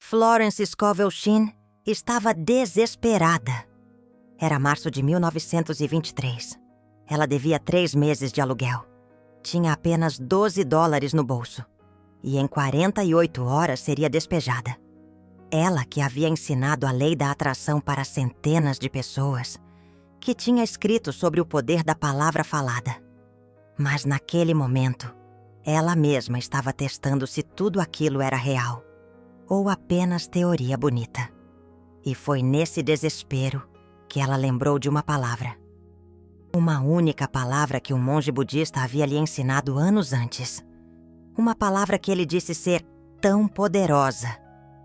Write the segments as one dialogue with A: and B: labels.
A: Florence Scovel Shinn estava desesperada. Era março de 1923. Ela devia 3 meses de aluguel. Tinha apenas $12 no bolso. E em 48 horas seria despejada. Ela que havia ensinado a lei da atração para centenas de pessoas, que tinha escrito sobre o poder da palavra falada. Mas naquele momento, ela mesma estava testando se tudo aquilo era real ou apenas teoria bonita. E foi nesse desespero que ela lembrou de uma palavra. Uma única palavra que um monge budista havia lhe ensinado anos antes. Uma palavra que ele disse ser tão poderosa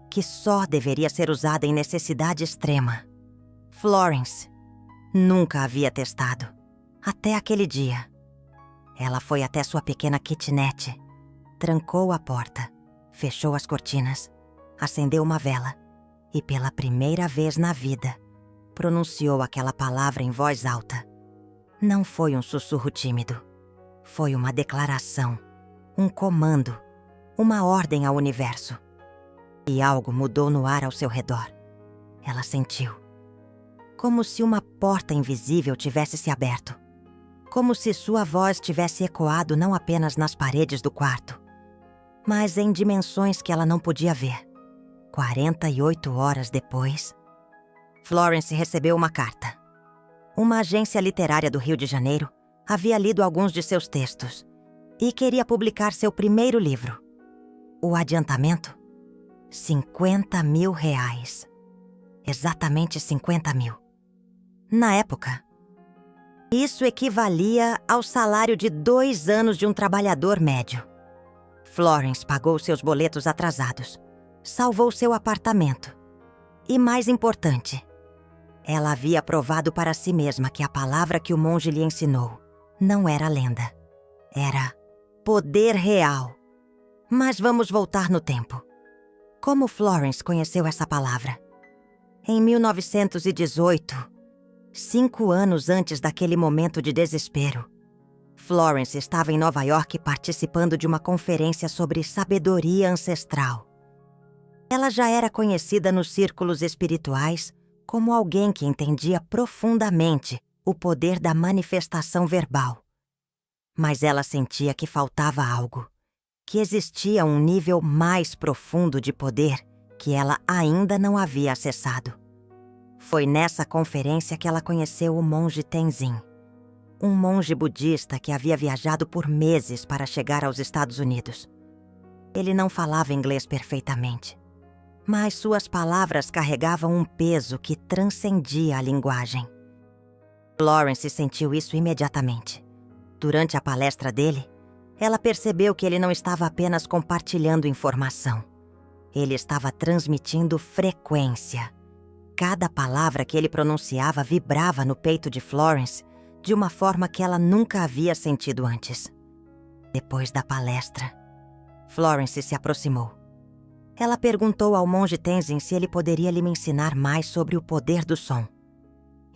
A: que só deveria ser usada em necessidade extrema. Florence nunca havia testado, até aquele dia. Ela foi até sua pequena kitnet, trancou a porta, fechou as cortinas, acendeu uma vela e, pela primeira vez na vida, pronunciou aquela palavra em voz alta. Não foi um sussurro tímido. Foi uma declaração, um comando, uma ordem ao universo. E algo mudou no ar ao seu redor. Ela sentiu. Como se uma porta invisível tivesse se aberto. Como se sua voz tivesse ecoado não apenas nas paredes do quarto, mas em dimensões que ela não podia ver. 48 horas depois, Florence recebeu uma carta. Uma agência literária do Rio de Janeiro havia lido alguns de seus textos e queria publicar seu primeiro livro. O adiantamento? R$50 mil. Exatamente 50 mil. Na época, isso equivalia ao salário de 2 anos de um trabalhador médio. Florence pagou seus boletos atrasados, salvou seu apartamento e, mais importante, ela havia provado para si mesma que a palavra que o monge lhe ensinou não era lenda. Era poder real. Mas vamos voltar no tempo. Como Florence conheceu essa palavra? Em 1918, 5 anos antes daquele momento de desespero, Florence estava em Nova York participando de uma conferência sobre sabedoria ancestral. Ela já era conhecida nos círculos espirituais como alguém que entendia profundamente o poder da manifestação verbal. Mas ela sentia que faltava algo, que existia um nível mais profundo de poder que ela ainda não havia acessado. Foi nessa conferência que ela conheceu o monge Tenzin, um monge budista que havia viajado por meses para chegar aos Estados Unidos. Ele não falava inglês perfeitamente, mas suas palavras carregavam um peso que transcendia a linguagem. Florence sentiu isso imediatamente. Durante a palestra dele, ela percebeu que ele não estava apenas compartilhando informação. Ele estava transmitindo frequência. Cada palavra que ele pronunciava vibrava no peito de Florence de uma forma que ela nunca havia sentido antes. Depois da palestra, Florence se aproximou. Ela perguntou ao monge Tenzin se ele poderia lhe ensinar mais sobre o poder do som.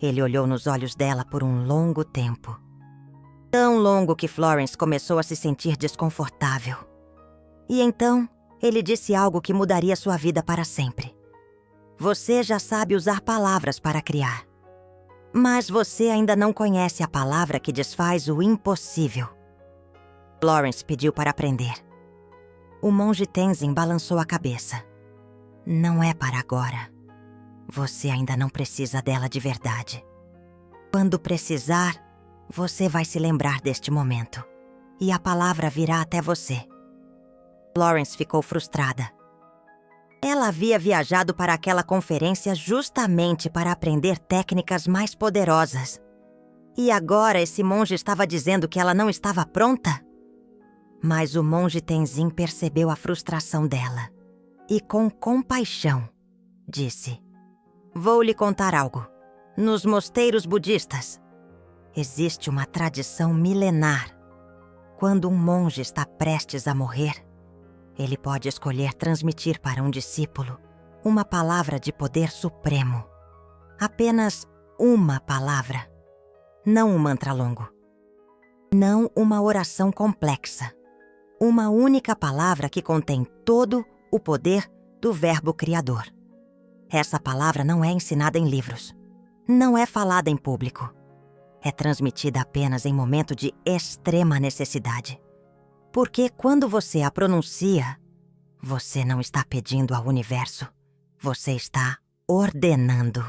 A: Ele olhou nos olhos dela por um longo tempo. Tão longo que Florence começou a se sentir desconfortável. E então, ele disse algo que mudaria sua vida para sempre. Você já sabe usar palavras para criar. Mas você ainda não conhece a palavra que desfaz o impossível. Florence pediu para aprender. O monge Tenzin balançou a cabeça. Não é para agora. Você ainda não precisa dela de verdade. Quando precisar, você vai se lembrar deste momento. E a palavra virá até você. Florence ficou frustrada. Ela havia viajado para aquela conferência justamente para aprender técnicas mais poderosas. E agora esse monge estava dizendo que ela não estava pronta? Mas o monge Tenzin percebeu a frustração dela. E com compaixão, disse: Vou lhe contar algo. Nos mosteiros budistas, existe uma tradição milenar. Quando um monge está prestes a morrer, ele pode escolher transmitir para um discípulo uma palavra de poder supremo. Apenas uma palavra. Não um mantra longo. Não uma oração complexa. Uma única palavra que contém todo o poder do verbo criador. Essa palavra não é ensinada em livros. Não é falada em público. É transmitida apenas em momento de extrema necessidade. Porque quando você a pronuncia, você não está pedindo ao universo. Você está ordenando.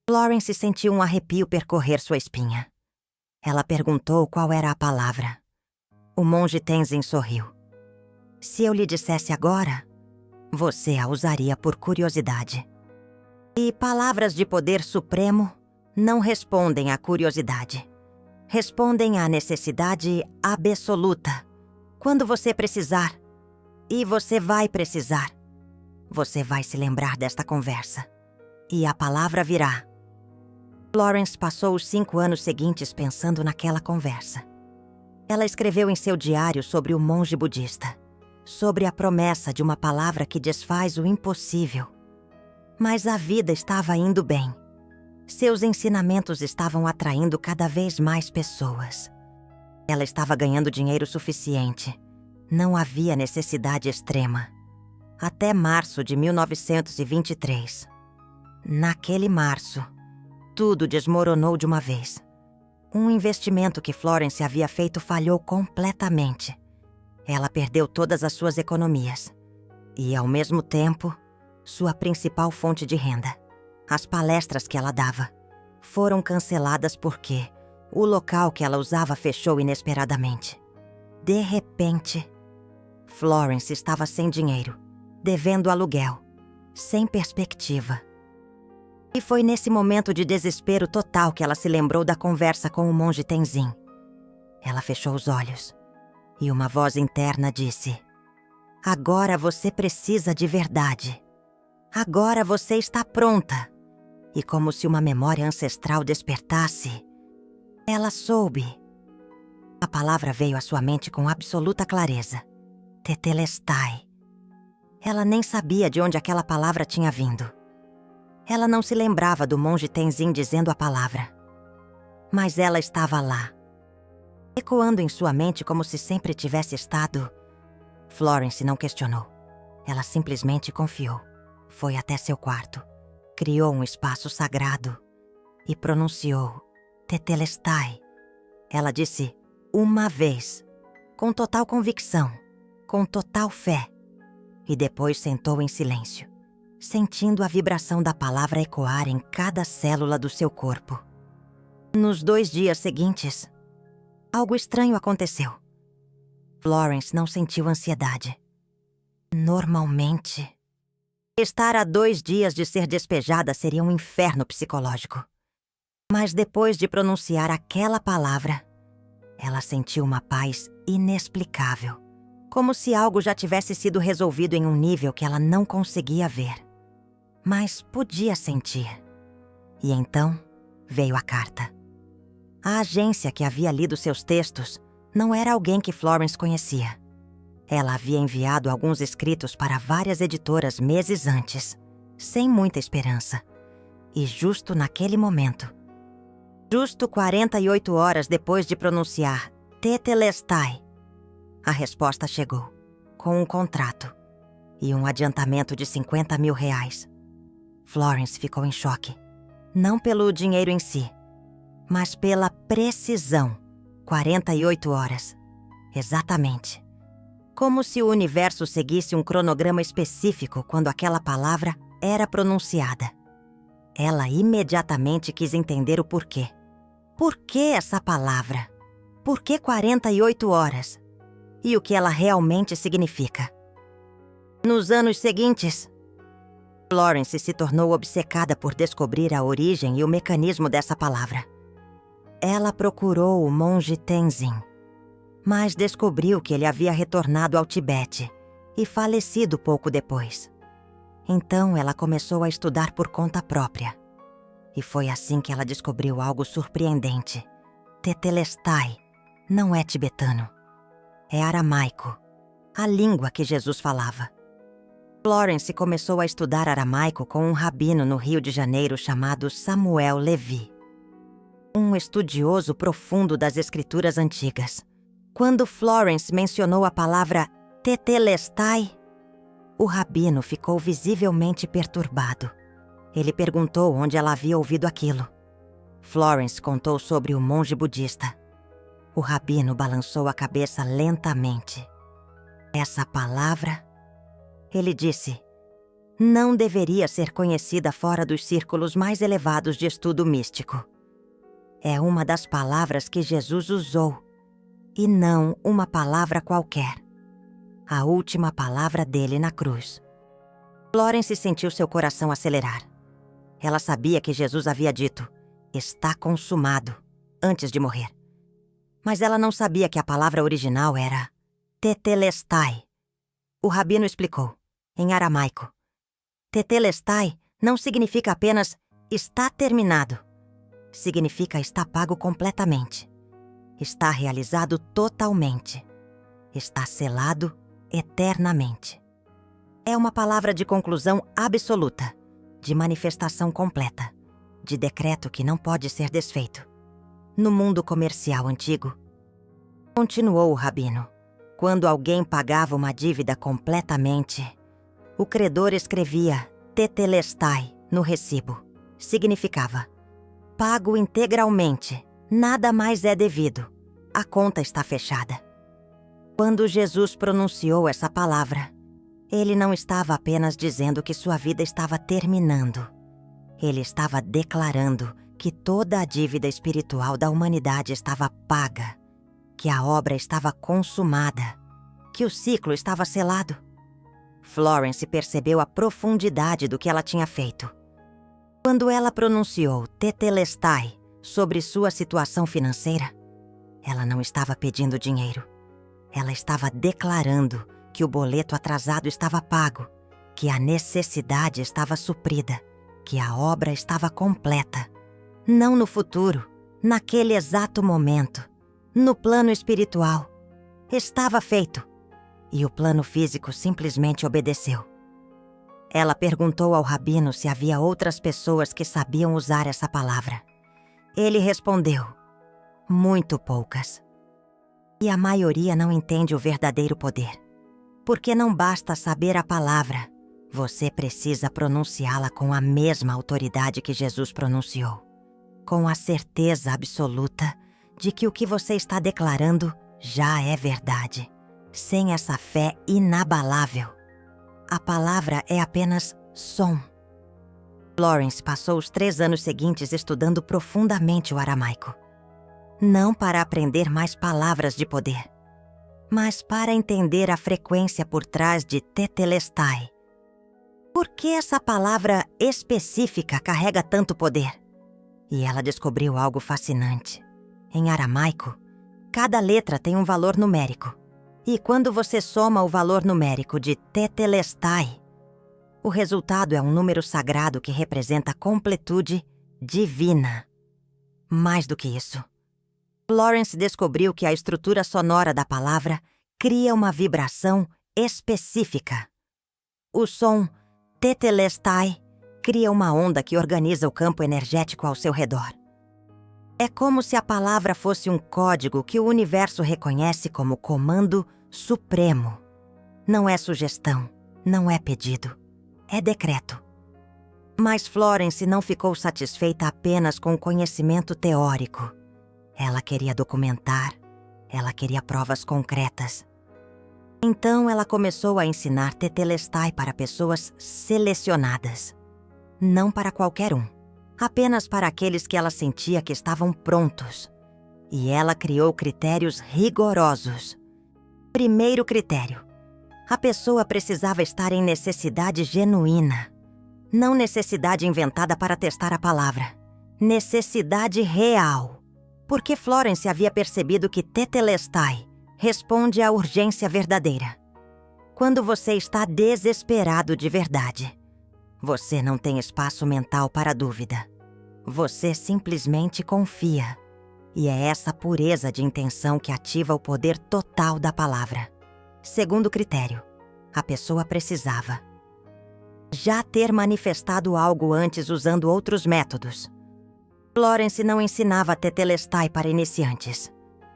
A: Florence sentiu um arrepio percorrer sua espinha. Ela perguntou qual era a palavra. O monge Tenzin sorriu. Se eu lhe dissesse agora, você a usaria por curiosidade. E palavras de poder supremo não respondem à curiosidade. Respondem à necessidade absoluta. Quando você precisar, e você vai precisar, você vai se lembrar desta conversa. E a palavra virá. Florence passou os 5 anos seguintes pensando naquela conversa. Ela escreveu em seu diário sobre o monge budista, sobre a promessa de uma palavra que desfaz o impossível. Mas a vida estava indo bem. Seus ensinamentos estavam atraindo cada vez mais pessoas. Ela estava ganhando dinheiro suficiente. Não havia necessidade extrema. Até março de 1923. Naquele março, tudo desmoronou de uma vez. Um investimento que Florence havia feito falhou completamente. Ela perdeu todas as suas economias. E, ao mesmo tempo, sua principal fonte de renda. As palestras que ela dava foram canceladas porque o local que ela usava fechou inesperadamente. De repente, Florence estava sem dinheiro, devendo aluguel, sem perspectiva. E foi nesse momento de desespero total que ela se lembrou da conversa com o monge Tenzin. Ela fechou os olhos e uma voz interna disse: agora você precisa de verdade. Agora você está pronta. E como se uma memória ancestral despertasse, ela soube. A palavra veio à sua mente com absoluta clareza. Tetelestai. Ela nem sabia de onde aquela palavra tinha vindo. Ela não se lembrava do monge Tenzin dizendo a palavra. Mas ela estava lá, ecoando em sua mente como se sempre tivesse estado. Florence não questionou. Ela simplesmente confiou. Foi até seu quarto, criou um espaço sagrado e pronunciou Tetelestai. Ela disse uma vez, com total convicção, com total fé, e depois sentou em silêncio, sentindo a vibração da palavra ecoar em cada célula do seu corpo. Nos 2 dias seguintes, algo estranho aconteceu. Florence não sentiu ansiedade. Normalmente, estar a 2 dias de ser despejada seria um inferno psicológico. Mas depois de pronunciar aquela palavra, ela sentiu uma paz inexplicável, como se algo já tivesse sido resolvido em um nível que ela não conseguia ver, mas podia sentir. E então veio a carta. A agência que havia lido seus textos não era alguém que Florence conhecia. Ela havia enviado alguns escritos para várias editoras meses antes, sem muita esperança. E justo naquele momento, justo 48 horas depois de pronunciar Tetelestai, a resposta chegou, com um contrato e um adiantamento de R$50 mil. Florence ficou em choque, não pelo dinheiro em si, mas pela precisão. 48 horas. Exatamente. Como se o universo seguisse um cronograma específico quando aquela palavra era pronunciada. Ela imediatamente quis entender o porquê. Por que essa palavra? Por que 48 horas? E o que ela realmente significa? Nos anos seguintes, Florence se tornou obcecada por descobrir a origem e o mecanismo dessa palavra. Ela procurou o monge Tenzin, mas descobriu que ele havia retornado ao Tibete e falecido pouco depois. Então ela começou a estudar por conta própria. E foi assim que ela descobriu algo surpreendente. Tetelestai não é tibetano, é aramaico, a língua que Jesus falava. Florence começou a estudar aramaico com um rabino no Rio de Janeiro chamado Samuel Levi, um estudioso profundo das escrituras antigas. Quando Florence mencionou a palavra Tetelestai, O rabino ficou visivelmente perturbado. Ele perguntou onde ela havia ouvido aquilo. Florence contou sobre o monge budista. O rabino balançou a cabeça lentamente. Essa palavra, ele disse, não deveria ser conhecida fora dos círculos mais elevados de estudo místico. É uma das palavras que Jesus usou, e não uma palavra qualquer. A última palavra dele na cruz. Florence sentiu seu coração acelerar. Ela sabia que Jesus havia dito, está consumado, antes de morrer. Mas ela não sabia que a palavra original era tetelestai. O rabino explicou, em aramaico. Tetelestai não significa apenas está terminado. Significa está pago completamente. Está realizado totalmente. Está selado eternamente. É uma palavra de conclusão absoluta, de manifestação completa, de decreto que não pode ser desfeito. No mundo comercial antigo, continuou o rabino, quando alguém pagava uma dívida completamente, o credor escrevia tetelestai no recibo. Significava, pago integralmente, nada mais é devido, a conta está fechada. Quando Jesus pronunciou essa palavra, ele não estava apenas dizendo que sua vida estava terminando. Ele estava declarando que toda a dívida espiritual da humanidade estava paga, que a obra estava consumada, que o ciclo estava selado. Florence percebeu a profundidade do que ela tinha feito. Quando ela pronunciou tetelestai sobre sua situação financeira, ela não estava pedindo dinheiro. Ela estava declarando que o boleto atrasado estava pago, que a necessidade estava suprida, que a obra estava completa. Não no futuro, naquele exato momento, no plano espiritual. Estava feito. E o plano físico simplesmente obedeceu. Ela perguntou ao rabino se havia outras pessoas que sabiam usar essa palavra. Ele respondeu, muito poucas. E a maioria não entende o verdadeiro poder. Porque não basta saber a palavra, você precisa pronunciá-la com a mesma autoridade que Jesus pronunciou. Com a certeza absoluta de que o que você está declarando já é verdade. Sem essa fé inabalável, a palavra é apenas som. Florence passou os 3 anos seguintes estudando profundamente o aramaico. Não para aprender mais palavras de poder, mas para entender a frequência por trás de tetelestai. Por que essa palavra específica carrega tanto poder? E ela descobriu algo fascinante. Em aramaico, cada letra tem um valor numérico. E quando você soma o valor numérico de tetelestai, o resultado é um número sagrado que representa a completude divina. Mais do que isso, Florence descobriu que a estrutura sonora da palavra cria uma vibração específica. O som tetelestai cria uma onda que organiza o campo energético ao seu redor. É como se a palavra fosse um código que o universo reconhece como comando supremo. Não é sugestão, não é pedido, é decreto. Mas Florence não ficou satisfeita apenas com o conhecimento teórico. Ela queria documentar, ela queria provas concretas. Então ela começou a ensinar tetelestai para pessoas selecionadas. Não para qualquer um, apenas para aqueles que ela sentia que estavam prontos. E ela criou critérios rigorosos. Primeiro critério: a pessoa precisava estar em necessidade genuína. Não necessidade inventada para testar a palavra. Necessidade real. Porque Florence havia percebido que tetelestai responde à urgência verdadeira. Quando você está desesperado de verdade, você não tem espaço mental para dúvida. Você simplesmente confia. E é essa pureza de intenção que ativa o poder total da palavra. Segundo critério: a pessoa precisava já ter manifestado algo antes usando outros métodos. Florence não ensinava tetelestai para iniciantes,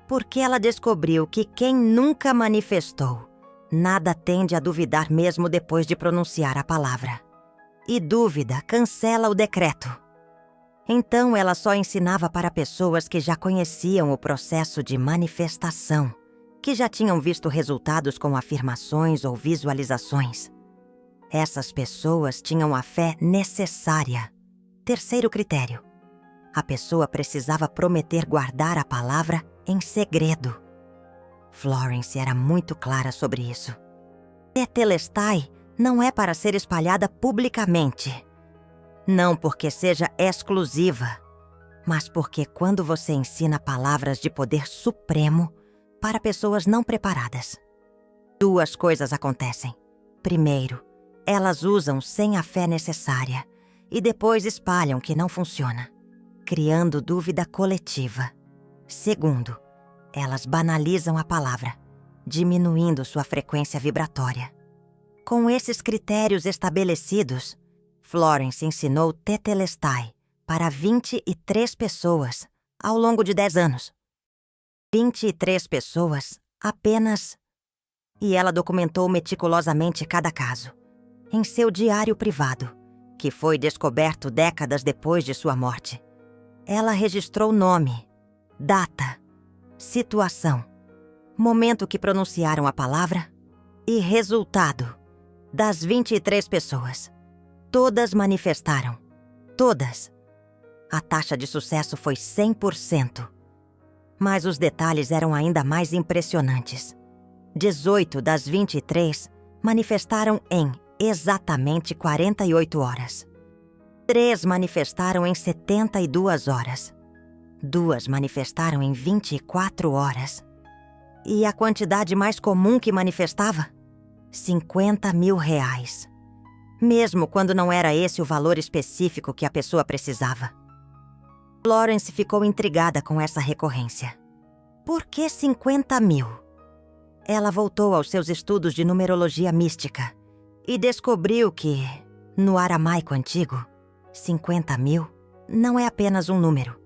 A: porque ela descobriu que quem nunca manifestou Nada tende a duvidar mesmo depois de pronunciar a palavra. E dúvida cancela o decreto. Então ela só ensinava para pessoas que já conheciam o processo de manifestação, que já tinham visto resultados com afirmações ou visualizações. Essas pessoas tinham a fé necessária. Terceiro critério: a pessoa precisava prometer guardar a palavra em segredo. Florence era muito clara sobre isso. Tetelestai não é para ser espalhada publicamente. Não porque seja exclusiva, mas porque quando você ensina palavras de poder supremo para pessoas não preparadas, duas coisas acontecem. Primeiro, elas usam sem a fé necessária e depois espalham que não funciona, criando dúvida coletiva. Segundo, elas banalizam a palavra, diminuindo sua frequência vibratória. Com esses critérios estabelecidos, Florence ensinou Tetelestai para 23 pessoas ao longo de 10 anos. 23 pessoas apenas. E ela documentou meticulosamente cada caso, em seu diário privado, que foi descoberto décadas depois de sua morte. Ela registrou nome, data, situação, momento que pronunciaram a palavra e resultado das 23 pessoas. Todas manifestaram. Todas. A taxa de sucesso foi 100%. Mas os detalhes eram ainda mais impressionantes. 18 das 23 manifestaram em exatamente 48 horas. 3 manifestaram em 72 horas. 2 manifestaram em 24 horas. E a quantidade mais comum que manifestava? R$50 mil. Mesmo quando não era esse o valor específico que a pessoa precisava. Florence ficou intrigada com essa recorrência. Por que 50 mil? Ela voltou aos seus estudos de numerologia mística e descobriu que, no aramaico antigo, 50 mil não é apenas um número,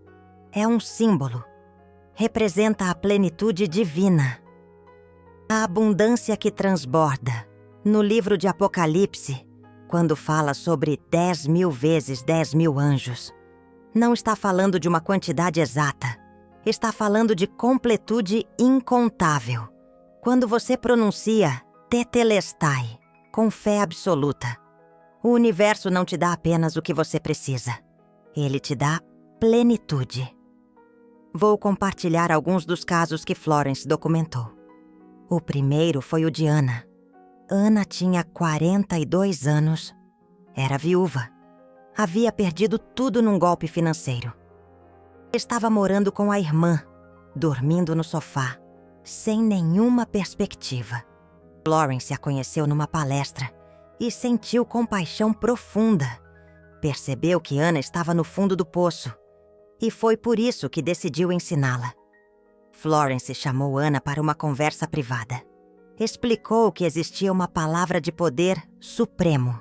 A: é um símbolo. Representa a plenitude divina. A abundância que transborda. No livro de Apocalipse, quando fala sobre 10 mil vezes 10 mil anjos, não está falando de uma quantidade exata. Está falando de completude incontável. Quando você pronuncia Tetelestai com fé absoluta, o universo não te dá apenas o que você precisa. Ele te dá plenitude. Vou compartilhar alguns dos casos que Florence documentou. O primeiro foi o de Ana. Ana tinha 42 anos. Era viúva. Havia perdido tudo num golpe financeiro. Estava morando com a irmã, dormindo no sofá, sem nenhuma perspectiva. Florence a conheceu numa palestra e sentiu compaixão profunda. Percebeu que Ana estava no fundo do poço e foi por isso que decidiu ensiná-la. Florence chamou Ana para uma conversa privada. Explicou que existia uma palavra de poder supremo,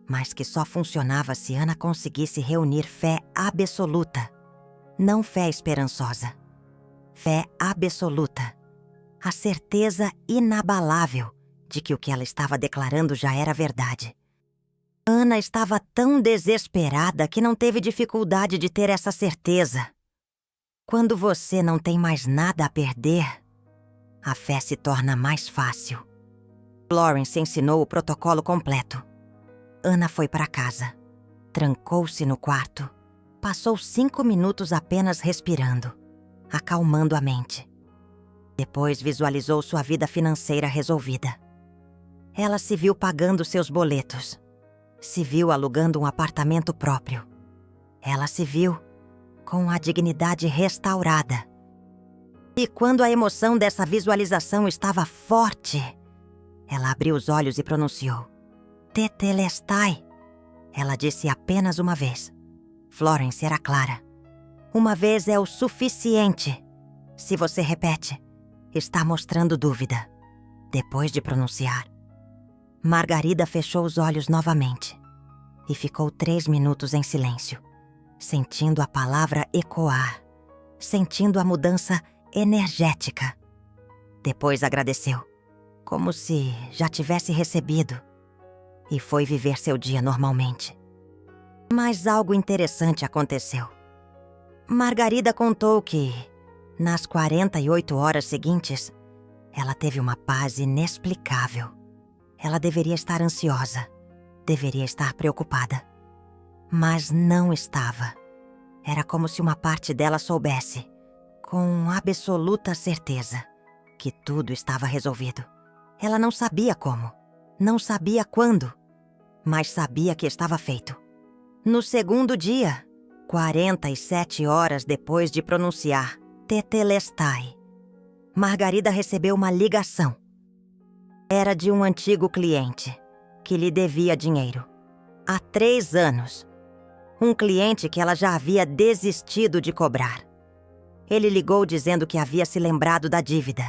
A: mas que só funcionava se Ana conseguisse reunir fé absoluta, não fé esperançosa. Fé absoluta. A certeza inabalável de que o que ela estava declarando já era verdade. Ana estava tão desesperada que não teve dificuldade de ter essa certeza. Quando você não tem mais nada a perder, a fé se torna mais fácil. Florence ensinou o protocolo completo. Ana foi para casa, trancou-se no quarto, passou 5 minutos apenas respirando, acalmando a mente. Depois visualizou sua vida financeira resolvida. Ela se viu pagando seus boletos, se viu alugando um apartamento próprio. Ela se viu com a dignidade restaurada. E quando a emoção dessa visualização estava forte, ela abriu os olhos e pronunciou Tetelestai. Ela disse apenas uma vez. Florence era clara. Uma vez é o suficiente. Se você repete, está mostrando dúvida. Depois de pronunciar, Margarida fechou os olhos novamente e ficou 3 minutos em silêncio, sentindo a palavra ecoar, sentindo a mudança energética. Depois agradeceu, como se já tivesse recebido, e foi viver seu dia normalmente. Mas algo interessante aconteceu. Margarida contou que, nas 48 horas seguintes, ela teve uma paz inexplicável. Ela deveria estar ansiosa, deveria estar preocupada. Mas não estava. Era como se uma parte dela soubesse, com absoluta certeza, que tudo estava resolvido. Ela não sabia como, não sabia quando, mas sabia que estava feito. No segundo dia, 47 horas depois de pronunciar Tetelestai, Margarida recebeu uma ligação. Era de um antigo cliente, que lhe devia dinheiro. Há 3 anos. Um cliente que ela já havia desistido de cobrar. Ele ligou dizendo que havia se lembrado da dívida,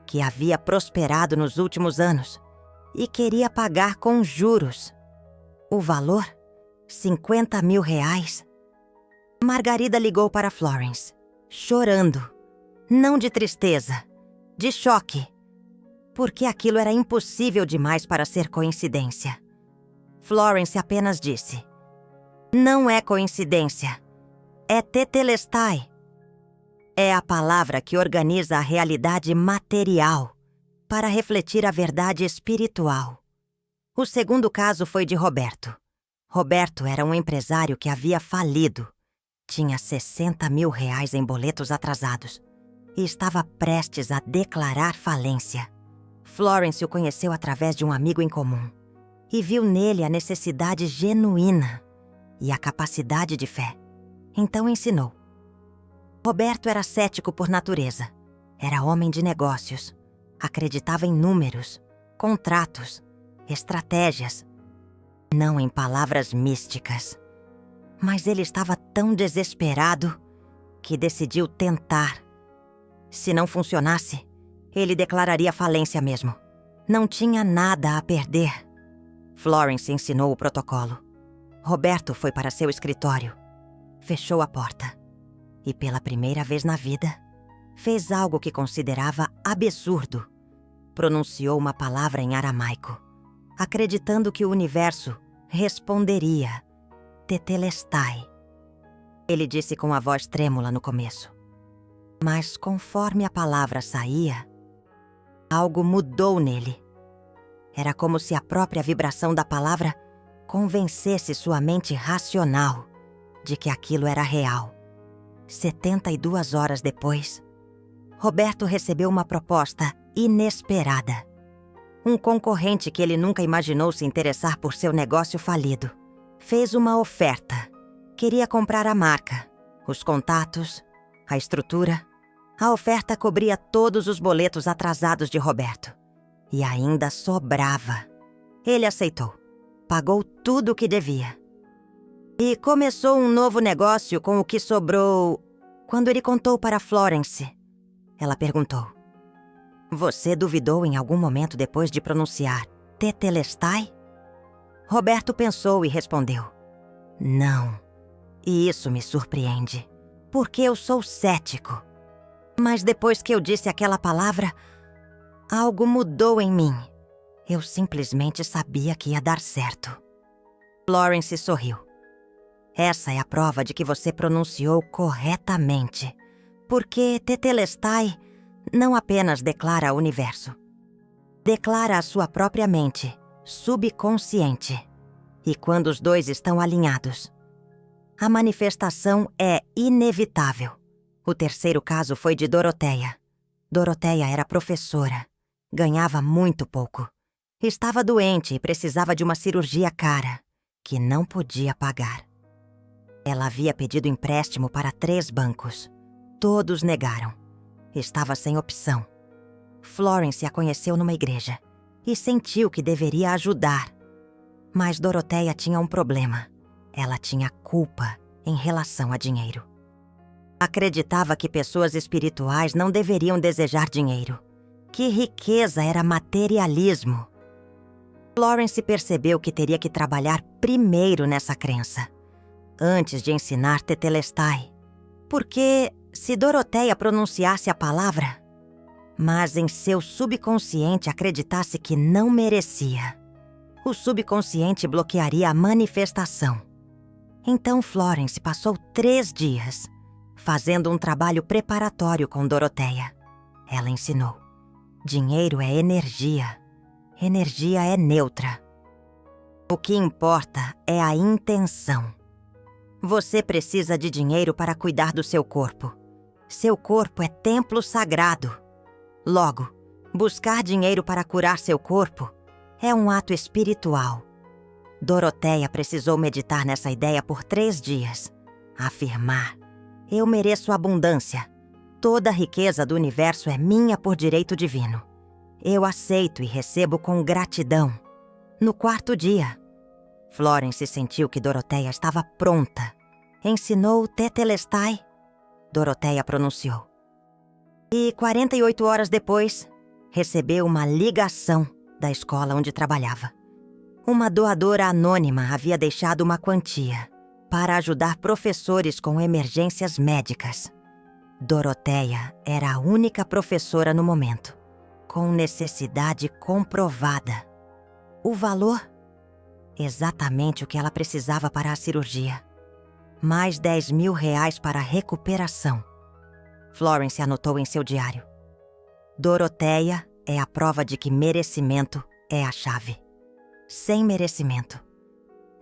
A: que havia prosperado nos últimos anos e queria pagar com juros. O valor? 50 mil reais. Margarida ligou para Florence, chorando. Não de tristeza, de choque. Porque aquilo era impossível demais para ser coincidência. Florence apenas disse: "Não é coincidência. É Tetelestai. É a palavra que organiza a realidade material para refletir a verdade espiritual." O segundo caso foi de Roberto. Roberto era um empresário que havia falido. Tinha 60 mil reais em boletos atrasados e estava prestes a declarar falência. Florence o conheceu através de um amigo em comum e viu nele a necessidade genuína e a capacidade de fé. Então ensinou. Roberto era cético por natureza. Era homem de negócios. Acreditava em números, contratos, estratégias. Não em palavras místicas. Mas ele estava tão desesperado que decidiu tentar. Se não funcionasse, ele declararia falência mesmo. Não tinha nada a perder. Florence ensinou o protocolo. Roberto foi para seu escritório, fechou a porta e, pela primeira vez na vida, fez algo que considerava absurdo. Pronunciou uma palavra em aramaico, acreditando que o universo responderia: Tetelestai. Ele disse com a voz trêmula no começo. Mas conforme a palavra saía, algo mudou nele. Era como se a própria vibração da palavra convencesse sua mente racional de que aquilo era real. 72 horas depois, Roberto recebeu uma proposta inesperada. Um concorrente que ele nunca imaginou se interessar por seu negócio falido fez uma oferta. Queria comprar a marca, os contatos, a estrutura. A oferta cobria todos os boletos atrasados de Roberto. E ainda sobrava. Ele aceitou. Pagou tudo o que devia. E começou um novo negócio com o que sobrou. Quando ele contou para Florence, ela perguntou: "Você duvidou em algum momento depois de pronunciar Tetelestai?" Roberto pensou e respondeu: "Não. E isso me surpreende, porque eu sou cético. Mas depois que eu disse aquela palavra, algo mudou em mim. Eu simplesmente sabia que ia dar certo." Florence sorriu. "Essa é a prova de que você pronunciou corretamente, porque Tetelestai não apenas declara ao universo. Declara a sua própria mente, subconsciente. E quando os dois estão alinhados, a manifestação é inevitável." O terceiro caso foi de Doroteia. Doroteia era professora. Ganhava muito pouco. Estava doente e precisava de uma cirurgia cara, que não podia pagar. Ela havia pedido empréstimo para 3 bancos. Todos negaram. Estava sem opção. Florence a conheceu numa igreja e sentiu que deveria ajudar. Mas Doroteia tinha um problema. Ela tinha culpa em relação a dinheiro. Acreditava que pessoas espirituais não deveriam desejar dinheiro. Que riqueza era materialismo. Florence percebeu que teria que trabalhar primeiro nessa crença, antes de ensinar Tetelestai. Porque se Doroteia pronunciasse a palavra, mas em seu subconsciente acreditasse que não merecia. O subconsciente bloquearia a manifestação. Então Florence passou 3 dias fazendo um trabalho preparatório com Doroteia. Ela ensinou: dinheiro é energia. Energia é neutra. O que importa é a intenção. Você precisa de dinheiro para cuidar do seu corpo. Seu corpo é templo sagrado. Logo, buscar dinheiro para curar seu corpo é um ato espiritual. Doroteia precisou meditar nessa ideia por 3 dias. Afirmar: eu mereço abundância. Toda a riqueza do universo é minha por direito divino. Eu aceito e recebo com gratidão. No 4º dia, Florence sentiu que Doroteia estava pronta. Ensinou Tetelestai. Doroteia pronunciou. E 48 horas depois, recebeu uma ligação da escola onde trabalhava. Uma doadora anônima havia deixado uma quantia para ajudar professores com emergências médicas. Doroteia era a única professora no momento, com necessidade comprovada. O valor? Exatamente o que ela precisava para a cirurgia. Mais R$10.000 para a recuperação. Florence anotou em seu diário. Doroteia é a prova de que merecimento é a chave. Sem merecimento,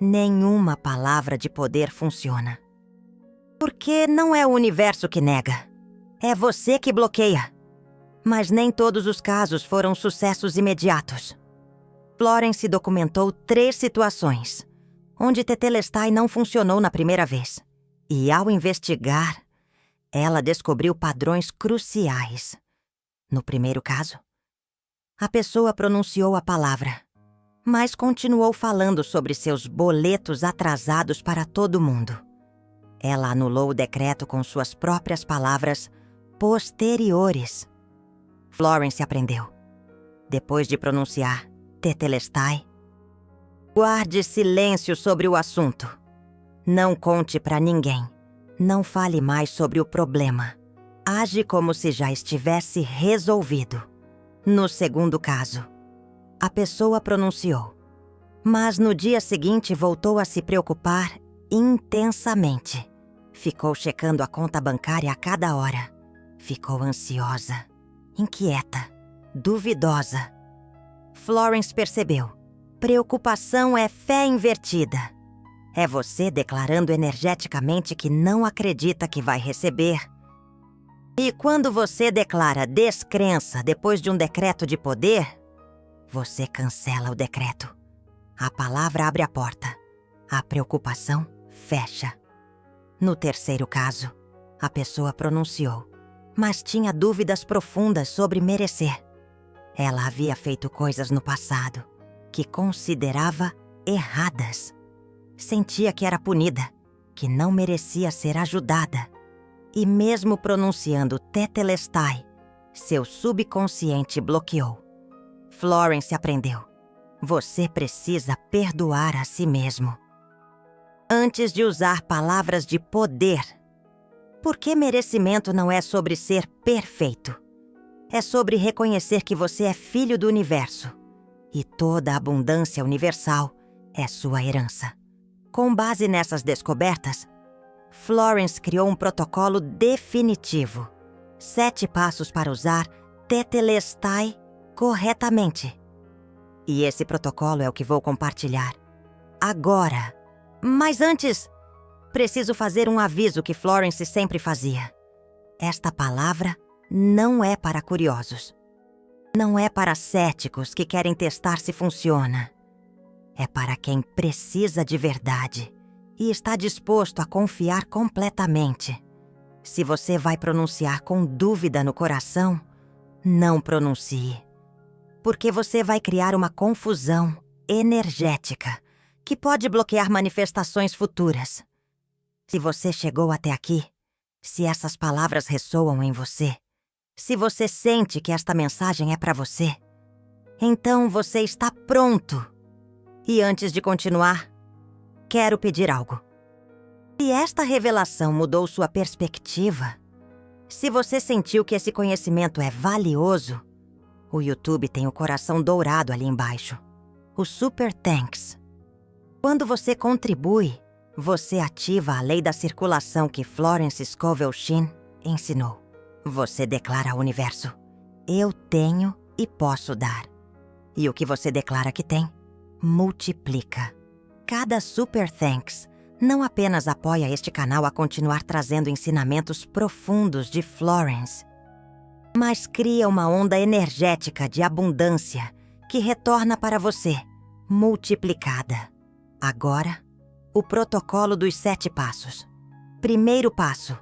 A: nenhuma palavra de poder funciona. Porque não é o universo que nega. É você que bloqueia. Mas nem todos os casos foram sucessos imediatos. Florence documentou 3 situações onde Tetelestai não funcionou na primeira vez. E ao investigar, ela descobriu padrões cruciais. No primeiro caso, a pessoa pronunciou a palavra, mas continuou falando sobre seus boletos atrasados para todo mundo. Ela anulou o decreto com suas próprias palavras posteriores. Florence aprendeu. Depois de pronunciar Tetelestai, guarde silêncio sobre o assunto. Não conte para ninguém. Não fale mais sobre o problema. Age como se já estivesse resolvido. No segundo caso, a pessoa pronunciou, mas no dia seguinte voltou a se preocupar intensamente. Ficou checando a conta bancária a cada hora. Ficou ansiosa, inquieta, duvidosa. Florence percebeu. Preocupação é fé invertida. É você declarando energeticamente que não acredita que vai receber. E quando você declara descrença depois de um decreto de poder, você cancela o decreto. A palavra abre a porta. A preocupação fecha. No terceiro caso, a pessoa pronunciou, mas tinha dúvidas profundas sobre merecer. Ela havia feito coisas no passado que considerava erradas. Sentia que era punida, que não merecia ser ajudada. E mesmo pronunciando Tetelestai, seu subconsciente bloqueou. Florence aprendeu. Você precisa perdoar a si mesmo. Antes de usar palavras de poder. Porque merecimento não é sobre ser perfeito. É sobre reconhecer que você é filho do universo. E toda a abundância universal é sua herança. Com base nessas descobertas, Florence criou um protocolo definitivo. 7 passos para usar Tetelestai corretamente. E esse protocolo é o que vou compartilhar agora. Mas antes, preciso fazer um aviso que Florence sempre fazia. Esta palavra não é para curiosos. Não é para céticos que querem testar se funciona. É para quem precisa de verdade e está disposto a confiar completamente. Se você vai pronunciar com dúvida no coração, não pronuncie. Porque você vai criar uma confusão energética que pode bloquear manifestações futuras. Se você chegou até aqui, se essas palavras ressoam em você, se você sente que esta mensagem é para você, então você está pronto. E antes de continuar, quero pedir algo. Se esta revelação mudou sua perspectiva, Se você sentiu que esse conhecimento é valioso, o YouTube tem o coração dourado ali embaixo. O Super Thanks. Quando você contribui, você ativa a lei da circulação que Florence Scovel Shinn ensinou. Você declara ao universo: eu tenho e posso dar. E o que você declara que tem, multiplica. Cada Super Thanks não apenas apoia este canal a continuar trazendo ensinamentos profundos de Florence, mas cria uma onda energética de abundância que retorna para você, multiplicada. Agora, o protocolo dos 7 passos. Primeiro passo: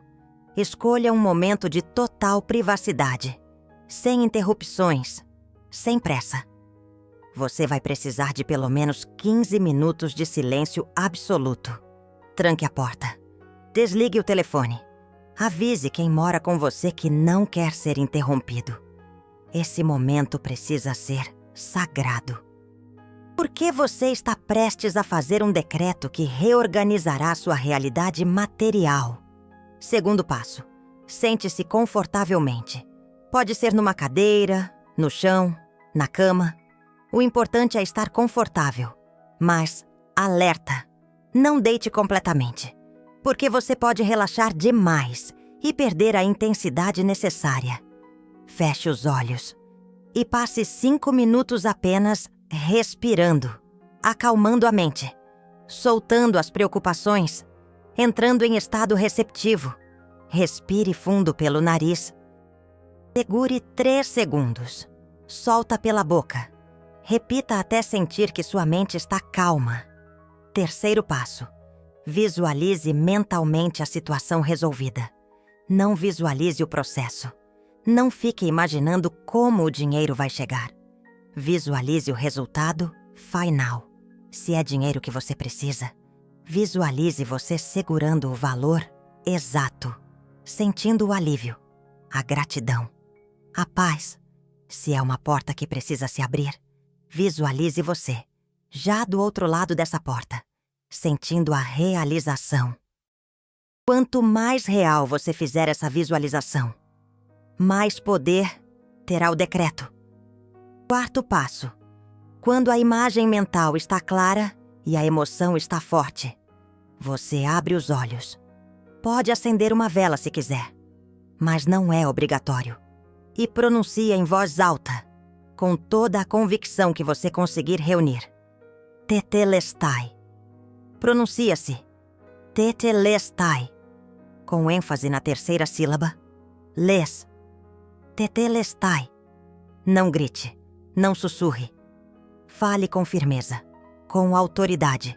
A: escolha um momento de total privacidade, sem interrupções, sem pressa. Você vai precisar de pelo menos 15 minutos de silêncio absoluto. Tranque a porta. Desligue o telefone. Avise quem mora com você que não quer ser interrompido. Esse momento precisa ser sagrado. Por que você está prestes a fazer um decreto que reorganizará sua realidade material? Segundo passo: sente-se confortavelmente. Pode ser numa cadeira, no chão, na cama. O importante é estar confortável, mas alerta. Não deite completamente, porque você pode relaxar demais e perder a intensidade necessária. Feche os olhos e passe 5 minutos apenas respirando, acalmando a mente, soltando as preocupações, entrando em estado receptivo. Respire fundo pelo nariz. Segure 3 segundos. Solta pela boca. Repita até sentir que sua mente está calma. Terceiro passo: visualize mentalmente a situação resolvida. Não visualize o processo. Não fique imaginando como o dinheiro vai chegar. Visualize o resultado final. Se é dinheiro que você precisa, visualize você segurando o valor exato, sentindo o alívio, a gratidão, a paz. Se é uma porta que precisa se abrir, visualize você, já do outro lado dessa porta, sentindo a realização. Quanto mais real você fizer essa visualização, mais poder terá o decreto. Quarto passo: quando a imagem mental está clara e a emoção está forte, você abre os olhos. Pode acender uma vela se quiser, mas não é obrigatório. E pronuncia em voz alta, com toda a convicção que você conseguir reunir: Tetelestai. Pronuncia-se Tetelestai, com ênfase na terceira sílaba, les. Tetelestai. Não grite, não sussurre. Fale com firmeza, com autoridade,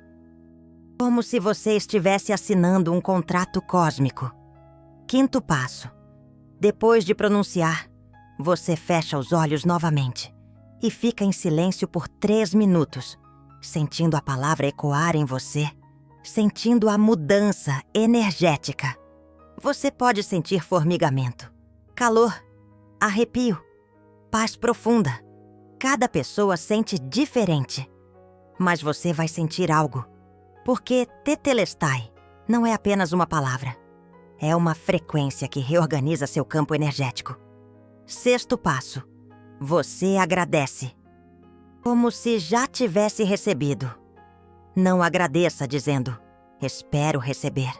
A: como se você estivesse assinando um contrato cósmico. Quinto passo: depois de pronunciar, você fecha os olhos novamente e fica em silêncio por 3 minutos, sentindo a palavra ecoar em você, sentindo a mudança energética. Você pode sentir formigamento, calor, arrepio, paz profunda. Cada pessoa sente diferente, mas você vai sentir algo, porque Tetelestai não é apenas uma palavra, é uma frequência que reorganiza seu campo energético. Sexto passo: você agradece, como se já tivesse recebido. Não agradeça dizendo, espero receber.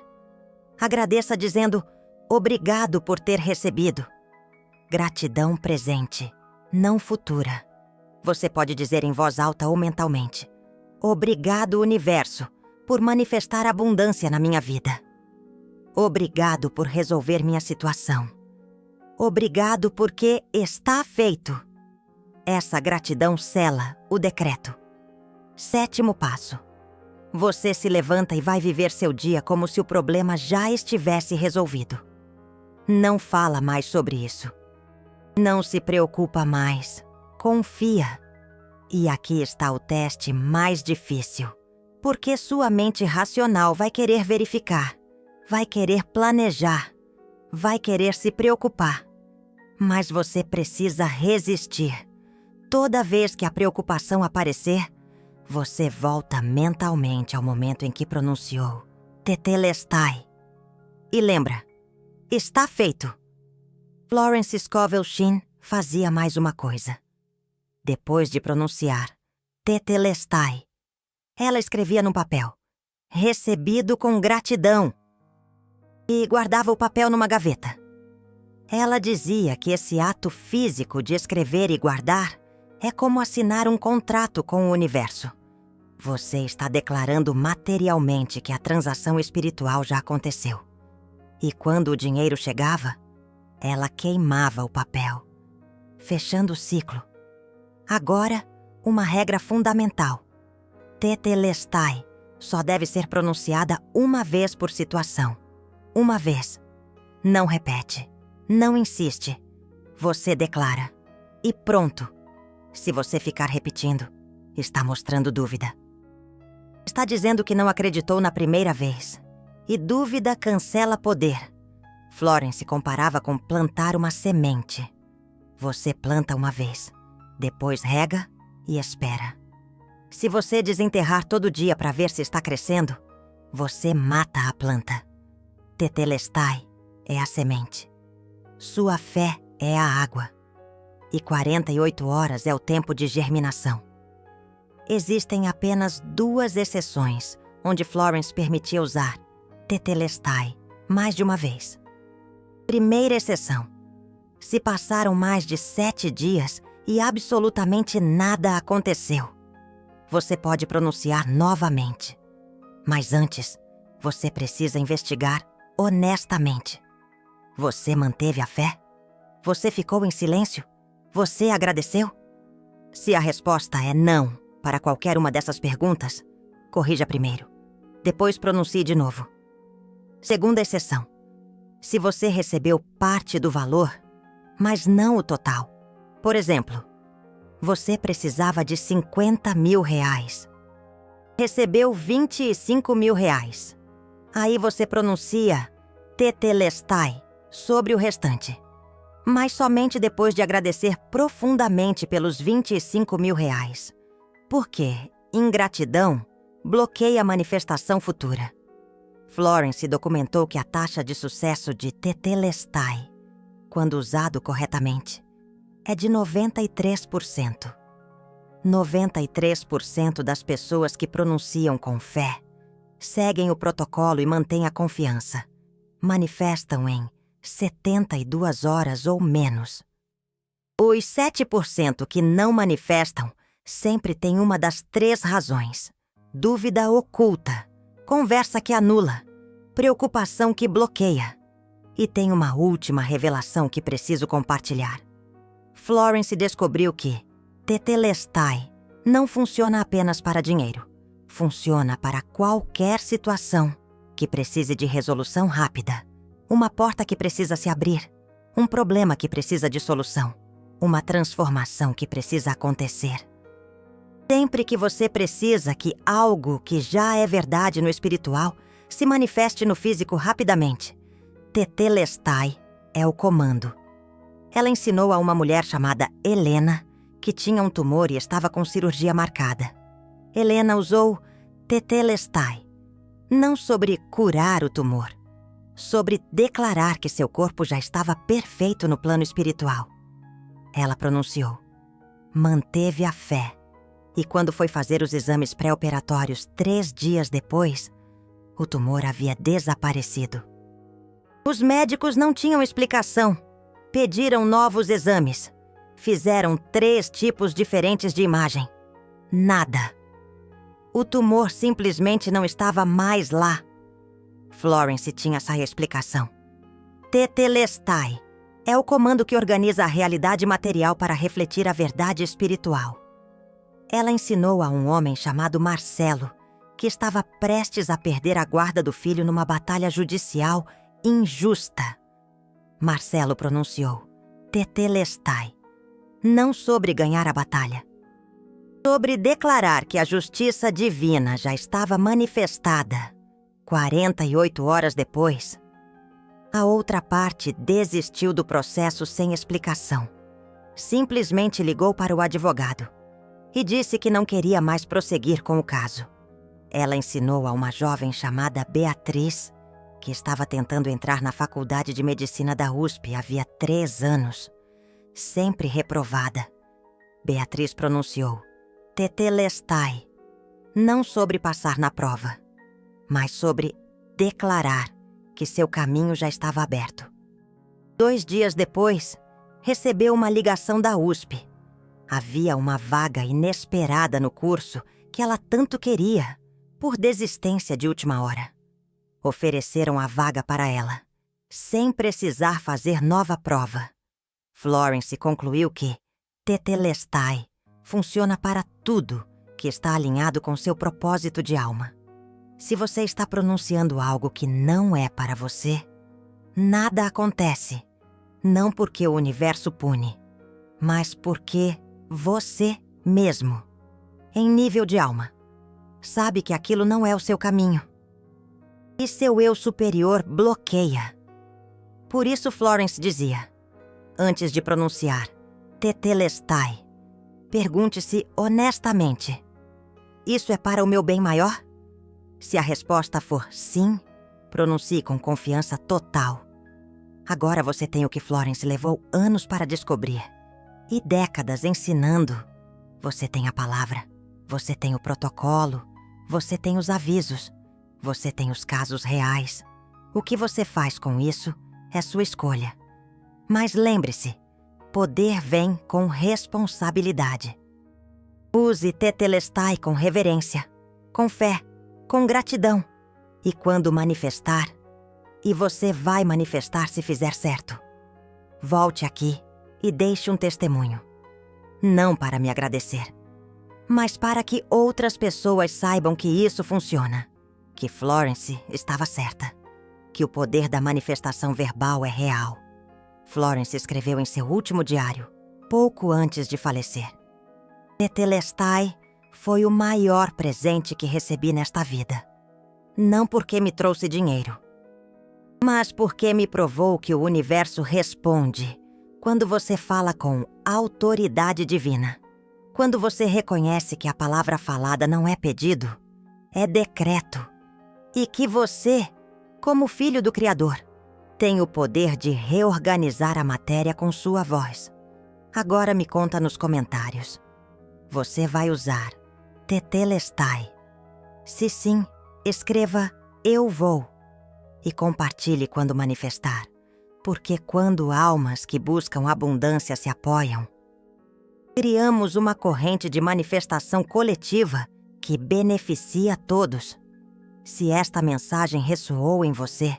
A: Agradeça dizendo, obrigado por ter recebido. Gratidão presente, não futura. Você pode dizer em voz alta ou mentalmente: obrigado, universo, por manifestar abundância na minha vida. Obrigado por resolver minha situação. Obrigado porque está feito. Essa gratidão sela o decreto. Sétimo passo: você se levanta e vai viver seu dia como se o problema já estivesse resolvido. Não fala mais sobre isso. Não se preocupa mais. Confia. E aqui está o teste mais difícil, porque sua mente racional vai querer verificar, vai querer planejar, vai querer se preocupar. Mas você precisa resistir. Toda vez que a preocupação aparecer, você volta mentalmente ao momento em que pronunciou Tetelestai. E lembra, está feito. Florence Scovel Shinn fazia mais uma coisa. Depois de pronunciar Tetelestai, ela escrevia num papel, recebido com gratidão, e guardava o papel numa gaveta. Ela dizia que esse ato físico de escrever e guardar é como assinar um contrato com o universo. Você está declarando materialmente que a transação espiritual já aconteceu. E quando o dinheiro chegava, ela queimava o papel, fechando o ciclo. Agora, uma regra fundamental. Tetelestai só deve ser pronunciada uma vez por situação. Uma vez. Não repete. Não insiste. Você declara. E pronto. Se você ficar repetindo, está mostrando dúvida. Está dizendo que não acreditou na primeira vez. E dúvida cancela poder. Florence comparava com plantar uma semente. Você planta uma vez, depois rega e espera. Se você desenterrar todo dia para ver se está crescendo, você mata a planta. Tetelestai é a semente. Sua fé é a água. E 48 horas é o tempo de germinação. Existem apenas 2 exceções onde Florence permitia usar Tetelestai mais de uma vez. Primeira exceção. Se passaram mais de 7 dias e absolutamente nada aconteceu, você pode pronunciar novamente. Mas antes, você precisa investigar honestamente. Você manteve a fé? Você ficou em silêncio? Você agradeceu? Se a resposta é não para qualquer uma dessas perguntas, corrija primeiro. Depois pronuncie de novo. Segunda exceção. Se você recebeu parte do valor, mas não o total. Por exemplo, você precisava de R$50 mil. Recebeu R$25 mil. Aí você pronuncia Tetelestai sobre o restante. Mas somente depois de agradecer profundamente pelos R$25 mil. Porque ingratidão bloqueia a manifestação futura. Florence documentou que a taxa de sucesso de Tetelestai, quando usado corretamente, é de 93%. 93% das pessoas que pronunciam com fé seguem o protocolo e mantêm a confiança. Manifestam em 72 horas ou menos. Os 7% que não manifestam sempre têm uma das 3 razões: dúvida oculta, conversa que anula, preocupação que bloqueia. E tem uma última revelação que preciso compartilhar. Florence descobriu que Tetelestai não funciona apenas para dinheiro. Funciona para qualquer situação que precise de resolução rápida. Uma porta que precisa se abrir. Um problema que precisa de solução. Uma transformação que precisa acontecer. Sempre que você precisa que algo que já é verdade no espiritual se manifeste no físico rapidamente, Tetelestai é o comando. Ela ensinou a uma mulher chamada Helena, que tinha um tumor e estava com cirurgia marcada. Helena usou Tetelestai, não sobre curar o tumor, sobre declarar que seu corpo já estava perfeito no plano espiritual. Ela pronunciou, manteve a fé, e quando foi fazer os exames pré-operatórios 3 dias depois, o tumor havia desaparecido. Os médicos não tinham explicação. Pediram novos exames. Fizeram 3 tipos diferentes de imagem. Nada. O tumor simplesmente não estava mais lá. Florence tinha essa explicação. Tetelestai é o comando que organiza a realidade material para refletir a verdade espiritual. Ela ensinou a um homem chamado Marcelo, que estava prestes a perder a guarda do filho numa batalha judicial injusta. Marcelo pronunciou Tetelestai, não sobre ganhar a batalha, sobre declarar que a justiça divina já estava manifestada. 48 horas depois, a outra parte desistiu do processo sem explicação. Simplesmente ligou para o advogado e disse que não queria mais prosseguir com o caso. Ela ensinou a uma jovem chamada Beatriz que estava tentando entrar na faculdade de medicina da USP havia 3 anos, sempre reprovada, Beatriz pronunciou Tetelestai, não sobre passar na prova, mas sobre declarar que seu caminho já estava aberto. 2 dias depois, recebeu uma ligação da USP. Havia uma vaga inesperada no curso que ela tanto queria, por desistência de última hora. Ofereceram a vaga para ela, sem precisar fazer nova prova. Florence concluiu que Tetelestai funciona para tudo que está alinhado com seu propósito de alma. Se você está pronunciando algo que não é para você, nada acontece. Não porque o universo pune, mas porque você mesmo, em nível de alma, sabe que aquilo não é o seu caminho. E seu eu superior bloqueia. Por isso Florence dizia, antes de pronunciar Tetelestai, pergunte-se honestamente: isso é para o meu bem maior? Se a resposta for sim, pronuncie com confiança total. Agora você tem o que Florence levou anos para descobrir e décadas ensinando. Você tem a palavra, você tem o protocolo, você tem os avisos, você tem os casos reais. O que você faz com isso é sua escolha. Mas lembre-se, poder vem com responsabilidade. Use Tetelestai com reverência, com fé, com gratidão. E quando manifestar, e você vai manifestar se fizer certo, volte aqui e deixe um testemunho. Não para me agradecer, mas para que outras pessoas saibam que isso funciona, que Florence estava certa, que o poder da manifestação verbal é real. Florence escreveu em seu último diário, pouco antes de falecer. Tetelestai foi o maior presente que recebi nesta vida. Não porque me trouxe dinheiro, mas porque me provou que o universo responde quando você fala com autoridade divina. Quando você reconhece que a palavra falada não é pedido, é decreto. E que você, como filho do Criador, tem o poder de reorganizar a matéria com sua voz. Agora me conta nos comentários. Você vai usar Tetelestai? Se sim, escreva Eu vou e compartilhe quando manifestar, porque quando almas que buscam abundância se apoiam, criamos uma corrente de manifestação coletiva que beneficia a todos. Se esta mensagem ressoou em você,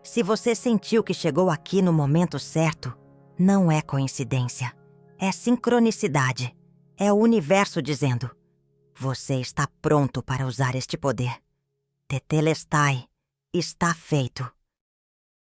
A: se você sentiu que chegou aqui no momento certo, não é coincidência, é sincronicidade, é o universo dizendo: você está pronto para usar este poder. Tetelestai está feito.